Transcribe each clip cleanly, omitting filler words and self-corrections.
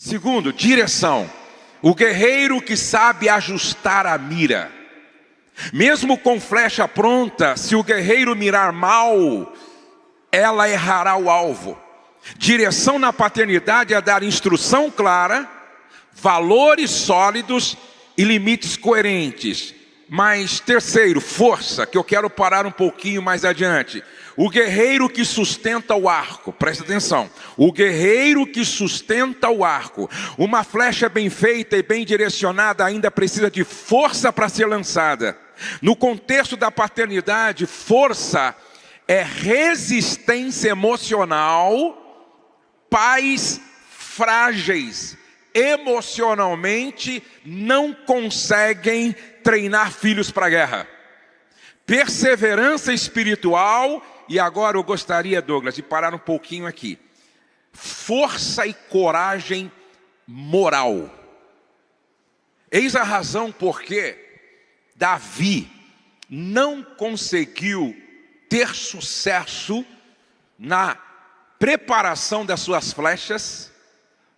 Segundo, direção. O guerreiro que sabe ajustar a mira. Mesmo com flecha pronta, se o guerreiro mirar mal, ela errará o alvo. Direção na paternidade é dar instrução clara, valores sólidos e limites coerentes. Mas terceiro, força, que eu quero parar um pouquinho mais adiante. O guerreiro que sustenta o arco, presta atenção. O guerreiro que sustenta o arco. Uma flecha bem feita e bem direcionada ainda precisa de força para ser lançada. No contexto da paternidade, força é resistência emocional. Pais frágeis emocionalmente não conseguem treinar filhos para a guerra. Perseverança espiritual. E agora eu gostaria, Douglas, de parar um pouquinho aqui. Força e coragem moral. Eis a razão por que Davi não conseguiu ter sucesso na preparação das suas flechas,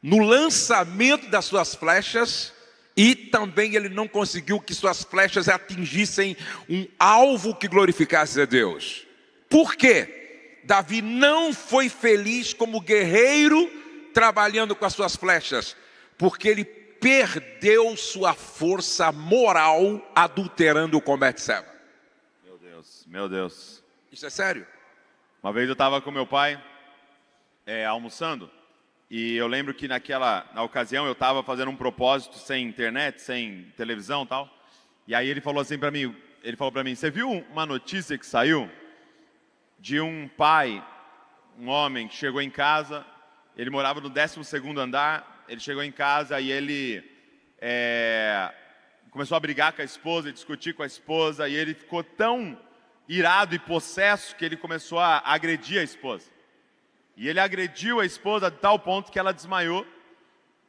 no lançamento das suas flechas, e também ele não conseguiu que suas flechas atingissem um alvo que glorificasse a Deus. Por quê? Davi não foi feliz como guerreiro trabalhando com as suas flechas, porque ele perdeu sua força moral adulterando com Betseba. Meu Deus. Isso é sério? Uma vez eu estava com meu pai almoçando, e eu lembro que na ocasião eu estava fazendo um propósito sem internet, sem televisão e tal, e aí ele falou assim para mim, você viu uma notícia que saiu de um pai, um homem que chegou em casa, ele morava no 12º andar, ele chegou em casa e ele começou a brigar com a esposa, discutir com a esposa, e ele ficou tão irado e possesso que ele começou a agredir a esposa. E ele agrediu a esposa de tal ponto que ela desmaiou.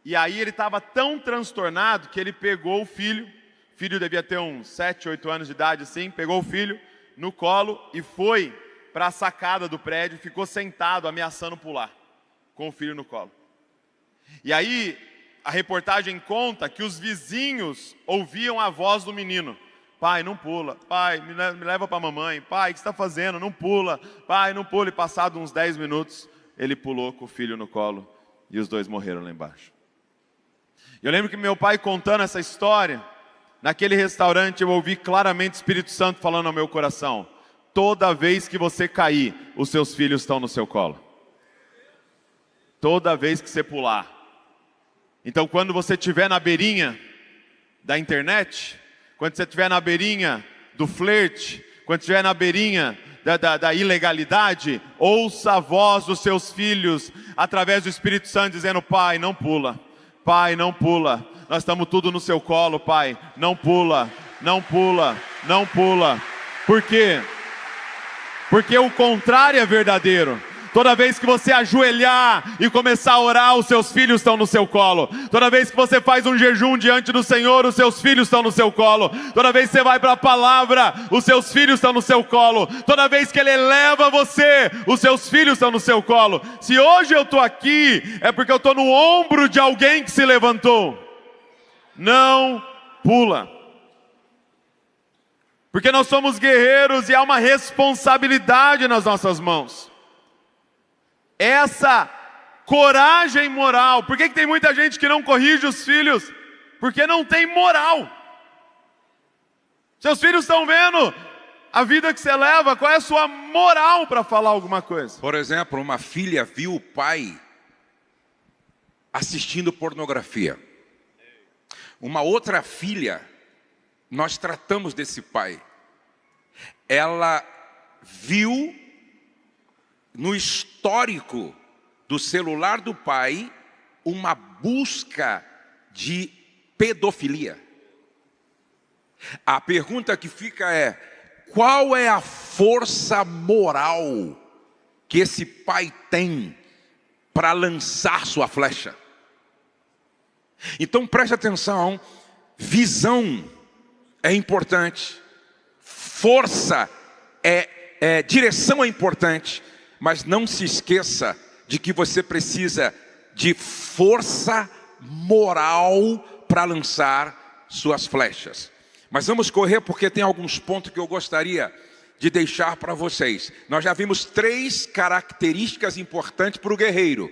E aí ele estava tão transtornado que ele pegou o filho devia ter uns 7, 8 anos de idade assim, pegou o filho no colo e foi para a sacada do prédio, ficou sentado ameaçando pular, com o filho no colo. E aí a reportagem conta que os vizinhos ouviam a voz do menino: pai, não pula, pai, me leva para a mamãe, pai, o que você está fazendo? Não pula, pai, não pula. E passado uns 10 minutos, ele pulou com o filho no colo e os dois morreram lá embaixo. Eu lembro que meu pai contando essa história, naquele restaurante eu ouvi claramente o Espírito Santo falando ao meu coração: toda vez que você cair, os seus filhos estão no seu colo. Toda vez que você pular. Então quando você estiver na beirinha da internet, quando você estiver na beirinha do flerte, quando estiver na beirinha da ilegalidade, ouça a voz dos seus filhos, através do Espírito Santo, dizendo: pai, não pula, pai, não pula, nós estamos tudo no seu colo, pai, não pula, não pula, não pula. Por quê? Porque o contrário é verdadeiro. Toda vez que você ajoelhar e começar a orar, os seus filhos estão no seu colo. Toda vez que você faz um jejum diante do Senhor, os seus filhos estão no seu colo. Toda vez que você vai para a palavra, os seus filhos estão no seu colo. Toda vez que Ele eleva você, os seus filhos estão no seu colo. Se hoje eu estou aqui, é porque eu estou no ombro de alguém que se levantou. Não pula. Porque nós somos guerreiros e há uma responsabilidade nas nossas mãos. Essa coragem moral. Por que tem muita gente que não corrige os filhos? Porque não tem moral. Seus filhos estão vendo a vida que você leva, qual é a sua moral para falar alguma coisa? Por exemplo, uma filha viu o pai assistindo pornografia. Uma outra filha, nós tratamos desse pai. Ela viu no histórico do celular do pai uma busca de pedofilia. A pergunta que fica é: qual é a força moral que esse pai tem para lançar sua flecha? Então preste atenção, visão é importante, força direção é importante, mas não se esqueça de que você precisa de força moral para lançar suas flechas. Mas vamos correr porque tem alguns pontos que eu gostaria de deixar para vocês. Nós já vimos 3 características importantes para o guerreiro: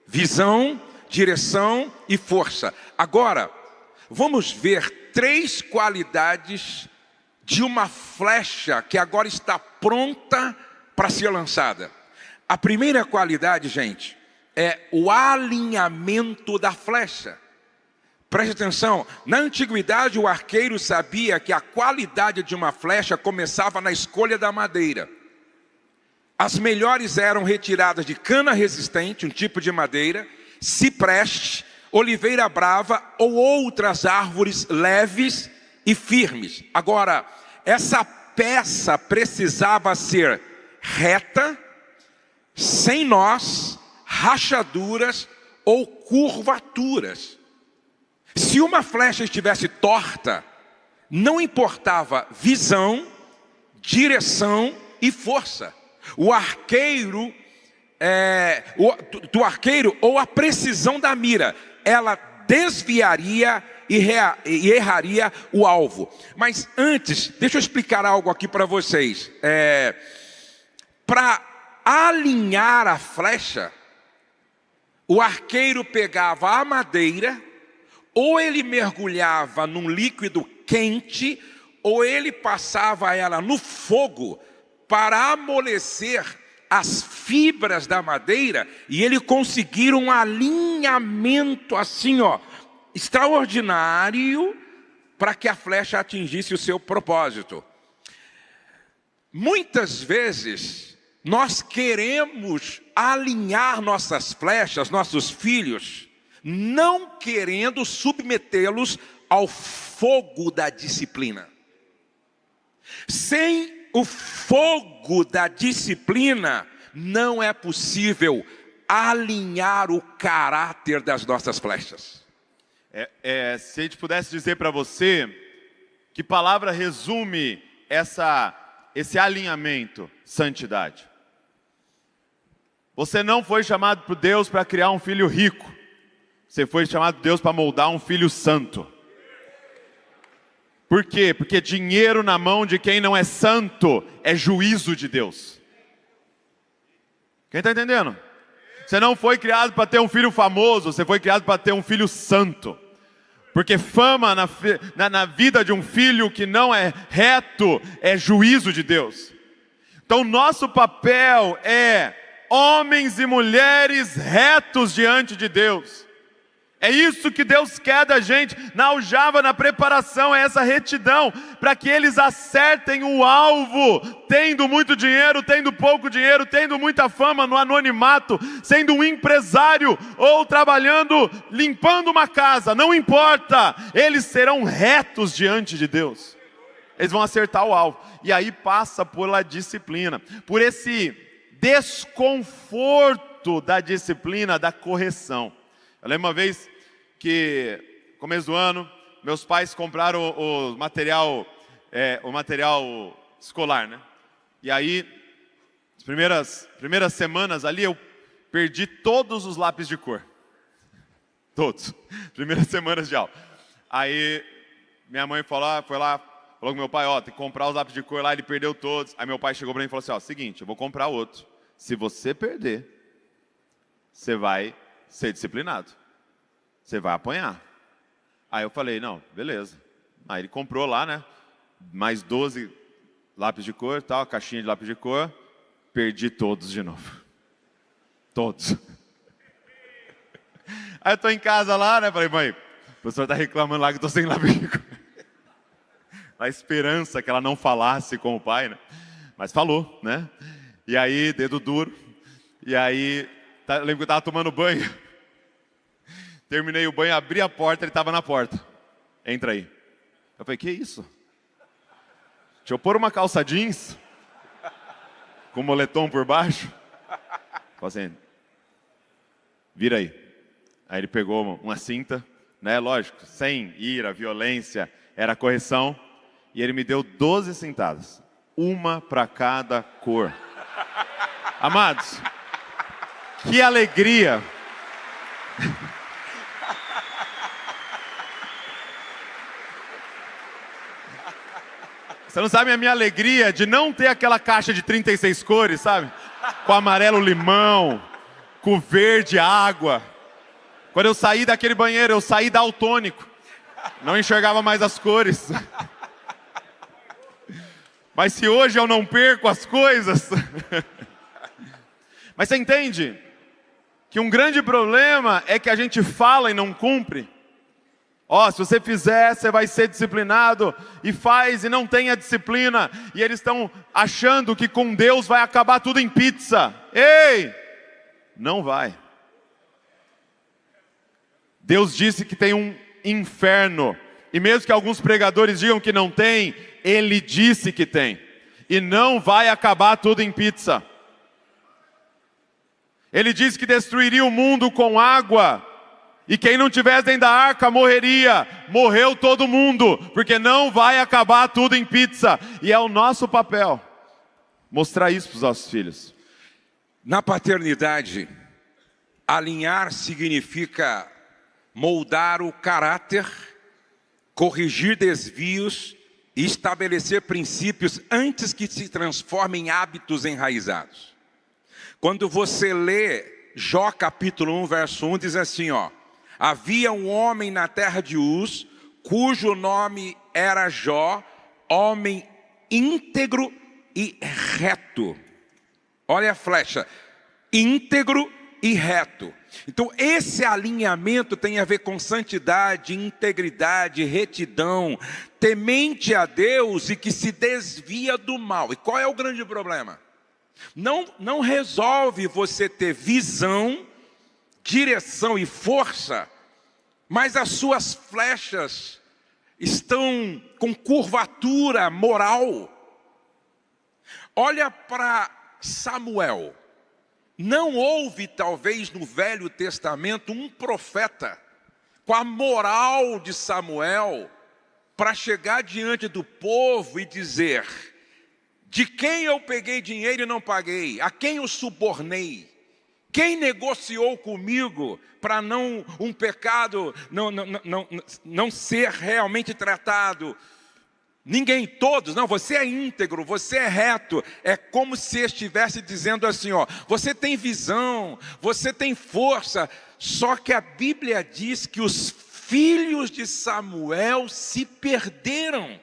visão, direção e força. Agora, vamos ver 3 qualidades de uma flecha que agora está pronta para ser lançada. A primeira qualidade, gente, é o alinhamento da flecha. Preste atenção, na antiguidade o arqueiro sabia que a qualidade de uma flecha começava na escolha da madeira. As melhores eram retiradas de cana resistente, um tipo de madeira, cipreste, oliveira brava ou outras árvores leves e firmes. Agora, essa peça precisava ser reta, sem nós, rachaduras ou curvaturas. Se uma flecha estivesse torta, não importava visão, direção e força. O arqueiro, do arqueiro ou a precisão da mira, ela desviaria e erraria o alvo. Mas antes, deixa eu explicar algo aqui para vocês. Para alinhar a flecha, o arqueiro pegava a madeira, ou ele mergulhava num líquido quente, ou ele passava ela no fogo para amolecer as fibras da madeira, e ele conseguir um alinhamento assim, extraordinário, para que a flecha atingisse o seu propósito. Muitas vezes, nós queremos alinhar nossas flechas, nossos filhos, não querendo submetê-los ao fogo da disciplina. Sem o fogo da disciplina, não é possível alinhar o caráter das nossas flechas. Se a gente pudesse dizer para você, que palavra resume esse alinhamento? Santidade. Você não foi chamado por Deus para criar um filho rico. Você foi chamado por Deus para moldar um filho santo. Por quê? Porque dinheiro na mão de quem não é santo é juízo de Deus. Quem está entendendo? Você não foi criado para ter um filho famoso, você foi criado para ter um filho santo. Porque fama na vida de um filho que não é reto é juízo de Deus. Então nosso papel é homens e mulheres retos diante de Deus. É isso que Deus quer da gente, na aljava, na preparação, é essa retidão, para que eles acertem o alvo, tendo muito dinheiro, tendo pouco dinheiro, tendo muita fama no anonimato, sendo um empresário, ou trabalhando, limpando uma casa, não importa, eles serão retos diante de Deus, eles vão acertar o alvo, e aí passa pela disciplina, por esse desconforto da disciplina, da correção. Eu lembro uma vez que, começo do ano, meus pais compraram o material escolar, né? E aí, as primeiras semanas ali, eu perdi todos os lápis de cor. Todos. Primeiras semanas de aula. Aí, minha mãe foi lá, falou com meu pai, tem que comprar os lápis de cor lá, ele perdeu todos. Aí meu pai chegou para mim e falou assim, seguinte, eu vou comprar outro. Se você perder, você vai ser disciplinado. Você vai apanhar. Aí eu falei, não, beleza. Aí ele comprou lá, né? Mais 12 lápis de cor, tal, caixinha de lápis de cor. Perdi todos de novo. Todos. Aí eu tô em casa lá, né? Falei, mãe, o professor tá reclamando lá que eu tô sem lápis de cor. A esperança que ela não falasse com o pai, né? Mas falou, né? E aí, dedo duro. E aí, lembro que eu tava tomando banho. Terminei o banho, abri a porta, ele estava na porta. Entra aí. Eu falei, que isso? Deixa eu pôr uma calça jeans, com moletom por baixo. Falei assim, vira aí. Aí ele pegou uma cinta, né, lógico, sem ira, violência, era correção. E ele me deu 12 cintadas, uma para cada cor. Amados, que alegria. Você não sabe a minha alegria de não ter aquela caixa de 36 cores, sabe? Com amarelo limão, com verde água. Quando eu saí daquele banheiro, eu saí daltônico. Não enxergava mais as cores. Mas se hoje eu não perco as coisas... Mas você entende que um grande problema é que a gente fala e não cumpre? Ó, se você fizer, você vai ser disciplinado, e faz e não tem a disciplina, e eles estão achando que com Deus vai acabar tudo em pizza. Ei, não vai. Deus disse que tem um inferno, e mesmo que alguns pregadores digam que não tem, Ele disse que tem, e não vai acabar tudo em pizza. Ele disse que destruiria o mundo com água, e quem não tivesse dentro da arca morreria. Morreu todo mundo, porque não vai acabar tudo em pizza. E é o nosso papel mostrar isso para os nossos filhos. Na paternidade, alinhar significa moldar o caráter, corrigir desvios e estabelecer princípios antes que se transformem em hábitos enraizados. Quando você lê Jó capítulo 1, verso 1, diz assim, ó: havia um homem na terra de Uz, cujo nome era Jó, homem íntegro e reto. Olha a flecha, íntegro e reto. Então esse alinhamento tem a ver com santidade, integridade, retidão, temente a Deus e que se desvia do mal. E qual é o grande problema? Não resolve você ter visão, direção e força, mas as suas flechas estão com curvatura moral. Olha para Samuel. Não houve, talvez, no Velho Testamento, um profeta com a moral de Samuel para chegar diante do povo e dizer: de quem eu peguei dinheiro e não paguei? A quem eu subornei? Quem negociou comigo para um pecado não ser realmente tratado? Ninguém, todos. Não, você é íntegro, você é reto. É como se estivesse dizendo assim, ó: você tem visão, você tem força. Só que a Bíblia diz que os filhos de Samuel se perderam.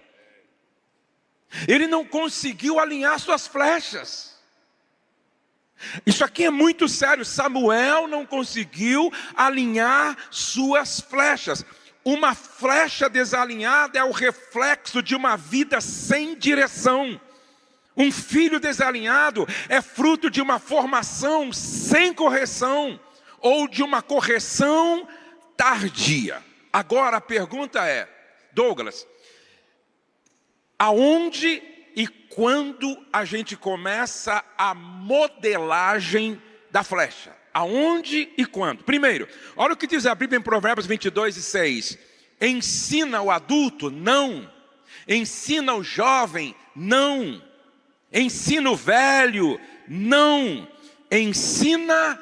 Ele não conseguiu alinhar suas flechas. Isso aqui é muito sério. Samuel não conseguiu alinhar suas flechas. Uma flecha desalinhada é o reflexo de uma vida sem direção. Um filho desalinhado é fruto de uma formação sem correção, ou de uma correção tardia. Agora a pergunta é, Douglas, aonde e quando a gente começa a modelagem da flecha? Aonde e quando? Primeiro, olha o que diz a Bíblia em Provérbios 22:6. Ensina o adulto? Não. Ensina o jovem? Não. Ensina o velho? Não. Ensina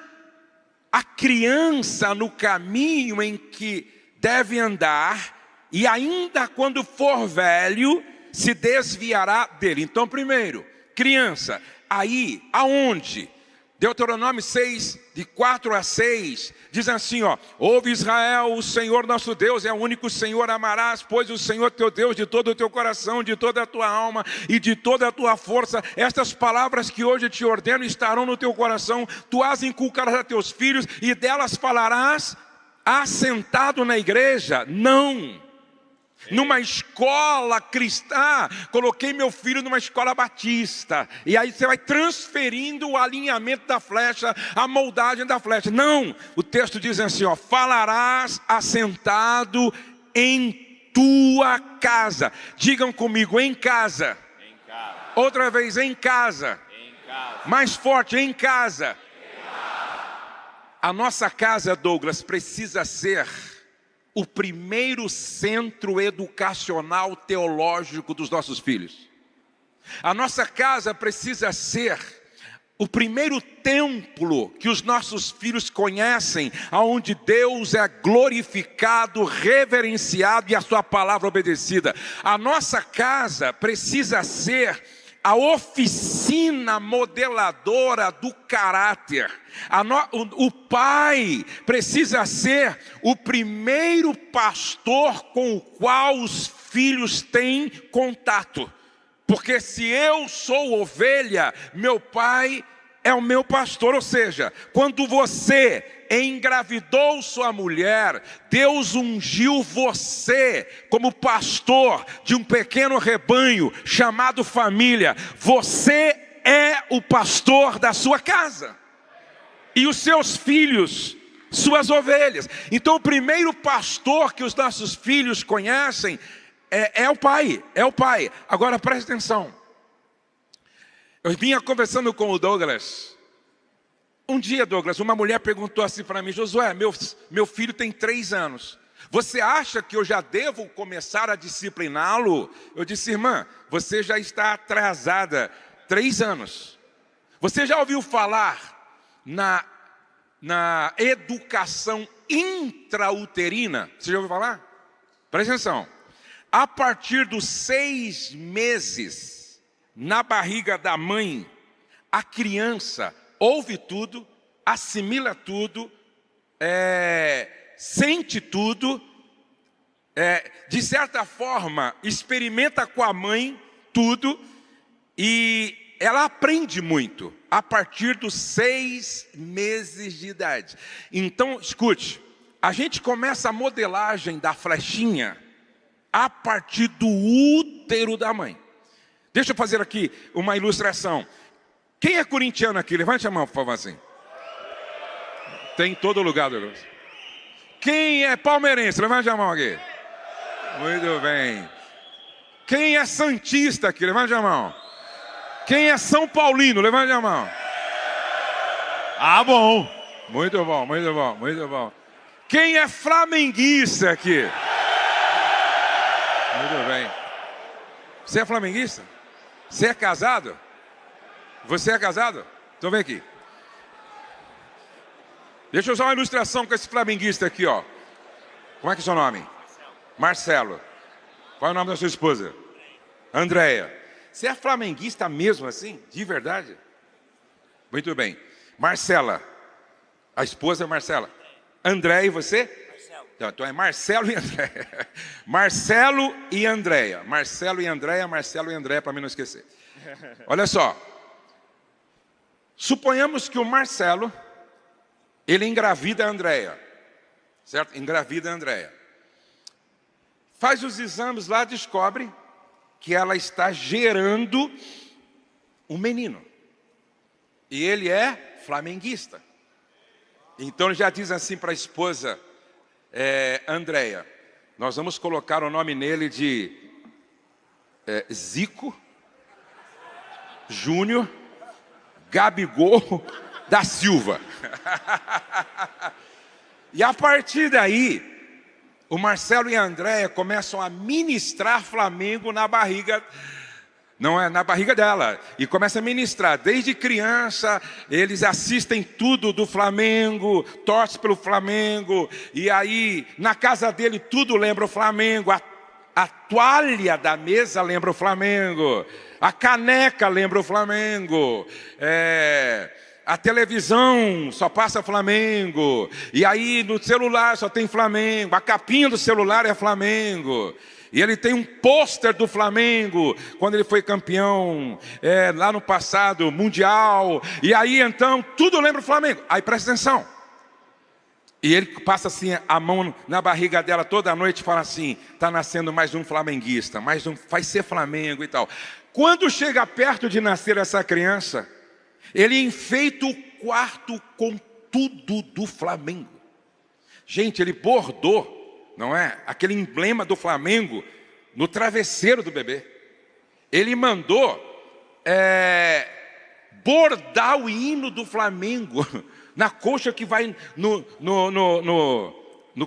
a criança no caminho em que deve andar, e ainda quando for velho, se desviará dele. Então, primeiro, criança, aí, aonde? Deuteronômio 6, de 4 a 6, diz assim, ó: ouve Israel, o Senhor nosso Deus é o único Senhor, amarás, pois o Senhor teu Deus de todo o teu coração, de toda a tua alma e de toda a tua força. Estas palavras que hoje te ordeno estarão no teu coração, tu as inculcarás a teus filhos, e delas falarás assentado na igreja? Não. Numa escola cristã, coloquei meu filho numa escola batista, e aí você vai transferindo o alinhamento da flecha, a moldagem da flecha. Não, o texto diz assim, ó: falarás assentado em tua casa. Digam comigo, em casa. Em casa. Outra vez, em casa. Em casa. Mais forte, em casa. A nossa casa, Douglas, precisa ser o primeiro centro educacional teológico dos nossos filhos. A nossa casa precisa ser o primeiro templo que os nossos filhos conhecem, aonde Deus é glorificado, reverenciado e a sua palavra obedecida. A nossa casa precisa ser a oficina modeladora do caráter. O pai precisa ser o primeiro pastor com o qual os filhos têm contato. Porque se eu sou ovelha, meu pai é o meu pastor. Ou seja, quando você engravidou sua mulher, Deus ungiu você como pastor de um pequeno rebanho chamado família. Você é o pastor da sua casa. E os seus filhos, suas ovelhas. Então o primeiro pastor que os nossos filhos conhecem é o pai, é o pai. Agora preste atenção. Eu vinha conversando com o Douglas. Um dia, Douglas, uma mulher perguntou assim para mim: Josué, meu filho tem 3 anos. Você acha que eu já devo começar a discipliná-lo? Eu disse: irmã, você já está atrasada 3 anos. Você já ouviu falar na educação intrauterina? Você já ouviu falar? Presta atenção. A partir dos 6 meses na barriga da mãe, a criança ouve tudo, assimila tudo, sente tudo, de certa forma experimenta com a mãe tudo, e ela aprende muito a partir dos 6 meses de idade. Então, escute, a gente começa a modelagem da flechinha a partir do útero da mãe. Deixa eu fazer aqui uma ilustração. Quem é corintiano aqui? Levante a mão, por favor, assim. Tem em todo lugar, Douglas. Quem é palmeirense? Levante a mão aqui. Muito bem. Quem é santista aqui? Levante a mão. Quem é São Paulino? Levante a mão. Ah, bom. Muito bom, muito bom, muito bom. Quem é flamenguista aqui? Muito bem. Você é flamenguista? Você é casado? Você é casado? Então vem aqui. Deixa eu usar uma ilustração com esse flamenguista aqui, ó. Como é que é o seu nome? Marcelo. Qual é o nome da sua esposa? Andréia. Você é flamenguista mesmo assim? De verdade? Muito bem. Marcela. A esposa é Marcela. Andréia e você? Então é Marcelo e Andréia. Marcelo e Andréia. Marcelo e Andréia, Marcelo e Andréia, para mim não esquecer. Olha só. Suponhamos que o Marcelo, ele engravida a Andréia. Certo? Engravida a Andréia. Faz os exames lá, descobre que ela está gerando um menino. E ele é flamenguista. Então ele já diz assim para a esposa, Andréia, nós vamos colocar o nome nele de Zico Júnior Gabigol da Silva. E a partir daí, o Marcelo e a Andréia começam a ministrar Flamengo na barriga, não é na barriga dela, e começa a ministrar. Desde criança, eles assistem tudo do Flamengo, torcem pelo Flamengo, e aí, na casa dele, tudo lembra o Flamengo, a toalha da mesa lembra o Flamengo, a caneca lembra o Flamengo, a televisão só passa Flamengo, e aí no celular só tem Flamengo, a capinha do celular é Flamengo. E ele tem um pôster do Flamengo, quando ele foi campeão, lá no passado, mundial. E aí então, tudo lembra o Flamengo. Aí presta atenção. E ele passa assim, a mão na barriga dela toda noite e fala assim, está nascendo mais um flamenguista, mais um, vai ser Flamengo e tal. Quando chega perto de nascer essa criança, ele enfeita o quarto com tudo do Flamengo. Gente, ele bordou, não é? Aquele emblema do Flamengo no travesseiro do bebê. Ele mandou bordar o hino do Flamengo na coxa que vai no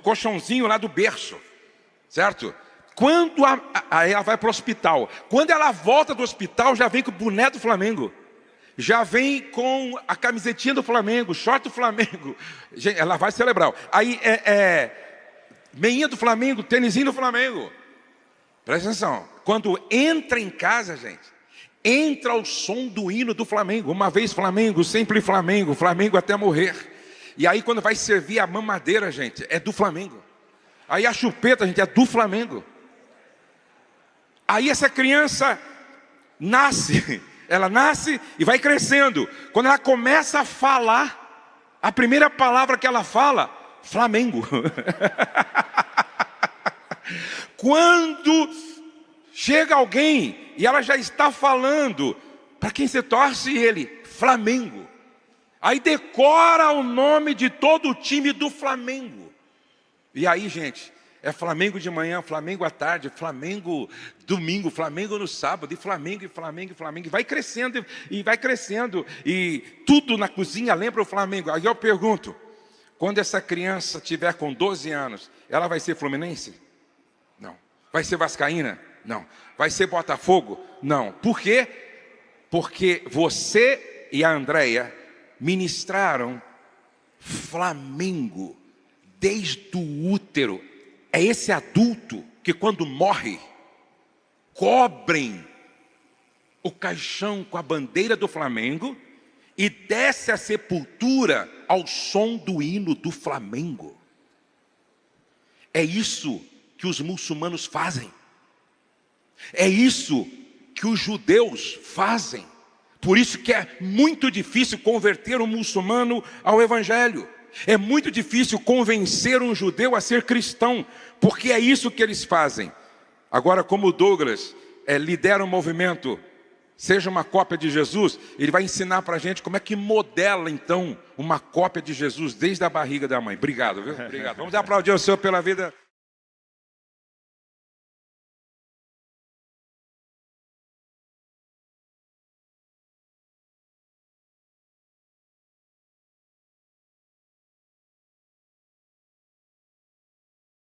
colchãozinho lá do berço, certo? Quando aí ela vai para o hospital. Quando ela volta do hospital, já vem com o boné do Flamengo. já vem com a camisetinha do Flamengo, short do Flamengo. Gente, ela vai celebrar. Aí meinha do Flamengo, tênisinho do Flamengo. Presta atenção. Quando entra em casa, gente, entra o som do hino do Flamengo. Uma vez Flamengo, sempre Flamengo, Flamengo até morrer. E aí quando vai servir a mamadeira, gente, é do Flamengo. Aí a chupeta, gente, é do Flamengo. Aí essa criança nasce, ela nasce e vai crescendo. Quando ela começa a falar, a primeira palavra que ela fala, Flamengo. Quando chega alguém e ela já está falando, para quem você torce, ele, Flamengo. Aí decora o nome de todo o time do Flamengo. E aí, gente, é Flamengo de manhã, Flamengo à tarde, Flamengo domingo, Flamengo no sábado, e Flamengo, e Flamengo, e Flamengo. E vai crescendo, e vai crescendo. E tudo na cozinha lembra o Flamengo. Aí eu pergunto, quando essa criança tiver com 12 anos, ela vai ser fluminense? Não. Vai ser vascaína? Não. Vai ser Botafogo? Não. Por quê? Porque você e a Andréia ministraram Flamengo desde o útero. É esse adulto que quando morre, cobrem o caixão com a bandeira do Flamengo e desce à sepultura ao som do hino do Flamengo. É isso que os muçulmanos fazem. É isso que os judeus fazem. Por isso que é muito difícil converter um muçulmano ao evangelho. É muito difícil convencer um judeu a ser cristão, porque é isso que eles fazem. Agora, como o Douglas lidera um movimento, seja uma cópia de Jesus, ele vai ensinar para a gente como é que modela, então, uma cópia de Jesus desde a barriga da mãe. Obrigado, viu? Obrigado. Vamos aplaudir o Senhor pela vida.